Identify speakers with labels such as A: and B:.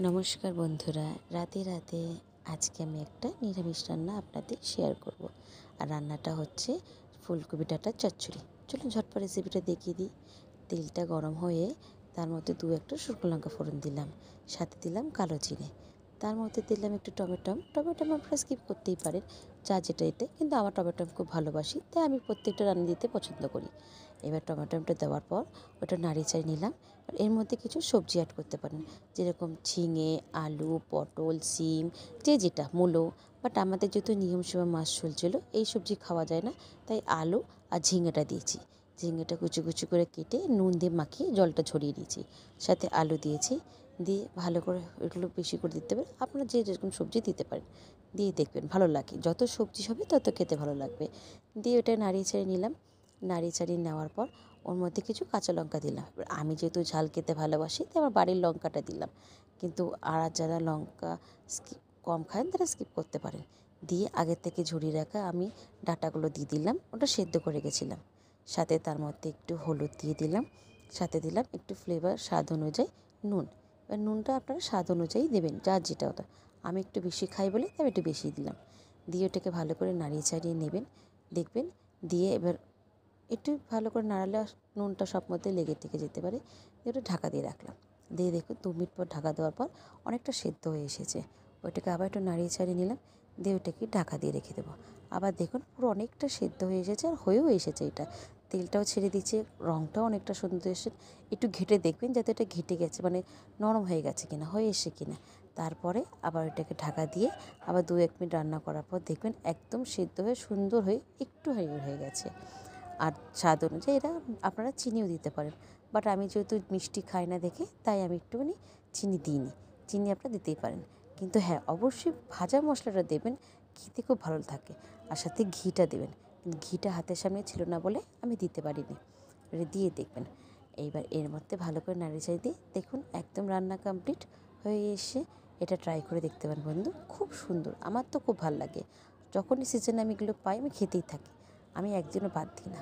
A: নমস্কার বন্ধুরা, রাতে রাতে আজকে আমি একটা নিরামিষ রান্না আপনাদের শেয়ার করব। আর রান্নাটা হচ্ছে ফুলকপি ডাঁটার চচ্চড়ি। চলুন ঝটপট রেসিপিটা দেখিয়ে দিই। তেলটা গরম হয়ে তার মধ্যে একটা শুকনো লঙ্কা ফোড়ন দিলাম, সাথে দিলাম কালো জিরে। তার মধ্যে দিলাম একটু টমেটো আপনারা স্কিপ করতেই পারেন, যা যেটা এতে, কিন্তু আমার টমেটো খুব ভালোবাসি, তাই আমি প্রত্যেকটা রান্না দিতে পছন্দ করি। এবার টমেটোটা দেওয়ার পর ওটা নাড়িয়ে নিলাম। এর মধ্যে কিছু সবজি অ্যাড করতে পারেন, যেরকম ঝিঙে, আলু, পটল, সিম, যে যেটা, মূলো। বাট আমাদের যেহেতু নিয়ম সময় মাছ চলছিল, এই সবজি খাওয়া যায় না, তাই আলু আর ঝিঙেটা দিয়েছি। ঝিঙেটা কুচি কুচি করে কেটে নুন দিয়ে মাখিয়ে জলটা ছড়িয়ে দিয়েছি, সাথে আলু দিয়েছি। দিয়ে ভালো করে এগুলো বেশি করে দিতে হবে, আপনারা যে যেরকম সবজি দিতে পারেন, দিয়ে দেখবেন ভালো লাগে। যত সবজি হবে তত খেতে ভালো লাগবে। দিয়ে ওটা নাড়িয়ে নিলাম। নাড়িয়ে নেওয়ার পর ওর মধ্যে কিছু কাঁচা লঙ্কা দিলাম। এবার আমি যেহেতু ঝাল খেতে ভালোবাসি, তাই আমার বাড়ির লঙ্কাটা দিলাম, কিন্তু আর যারা লঙ্কা স্কিপ কম খান তারা স্কিপ করতে পারেন। দিয়ে আগের থেকে ঝরিয়ে রাখা আমি ডাঁটাগুলো দিয়ে দিলাম, ওটা সেদ্ধ করে গেছিলাম। সাথে তার মধ্যে একটু হলুদ দিয়ে দিলাম, সাথে দিলাম একটু ফ্লেভার স্বাদ অনুযায়ী নুন। এবার নুনটা আপনারা স্বাদ অনুযায়ী দেবেন, যার যেটা ওটা। আমি একটু বেশি খাই বলে তাই একটু বেশি দিলাম। দিয়ে ওটাকে ভালো করে নাড়িয়ে নেবেন, দেখবেন। দিয়ে এবার একটু ভালো করে নাড়ালে নুনটা সব মধ্যে লেগে টেগে যেতে পারে। দিয়ে ওটা ঢাকা দিয়ে রাখলাম। দিয়ে দেখুন 2 মিনিট পর ঢাকা দেওয়ার পর অনেকটা সেদ্ধ হয়ে এসেছে। ওইটাকে আবার একটু নাড়িয়ে নিলাম। দিয়ে ওটাকে ঢাকা দিয়ে রেখে দেবো। আবার দেখুন পুরো অনেকটা সেদ্ধ হয়ে এসেছে, আর হয়েও এসেছে এটা। তেলটাও ছেড়ে দিচ্ছে, রঙটাও অনেকটা সুন্দর এসেছে। একটু ঘেঁটে দেখবেন যাতে এটা ঘেঁটে গেছে, মানে নরম হয়ে গেছে কিনা, হয়ে এসে কিনা। তারপরে আবার ওইটাকে ঢাকা দিয়ে আবার 2-1 মিনিট রান্না করার পর দেখবেন একদম সেদ্ধ হয়ে সুন্দর হয়ে একটু হয়ে গেছে। আর স্বাদ অনুযায়ী এটা আপনারা চিনিও দিতে পারেন, বাট আমি যেহেতু মিষ্টি খাই না দেখে, তাই আমি একটুখানি চিনি দিইনি। চিনি আপনারা দিতেই পারেন, কিন্তু হ্যাঁ, অবশ্যই ভাজা মশলাটা দেবেন, খেতে খুব ভালো থাকে। আর সাথে ঘিটা দেবেন, কিন্তু ঘিটা হাতের সামনে ছিল না বলে আমি দিতে পারিনি। এটা দিয়ে দেখবেন। এইবার এর মধ্যে ভালো করে নাড়িয়ে দিয়ে দেখুন একদম রান্না কমপ্লিট হয়ে এসে। এটা ট্রাই করে দেখতে পারেন বন্ধু, খুব সুন্দর। আমার তো খুব ভালো লাগে, যখনই সিজনে আমি এগুলো পাই আমি খেতেই থাকি, আমি একদিনও বাদ দিই না।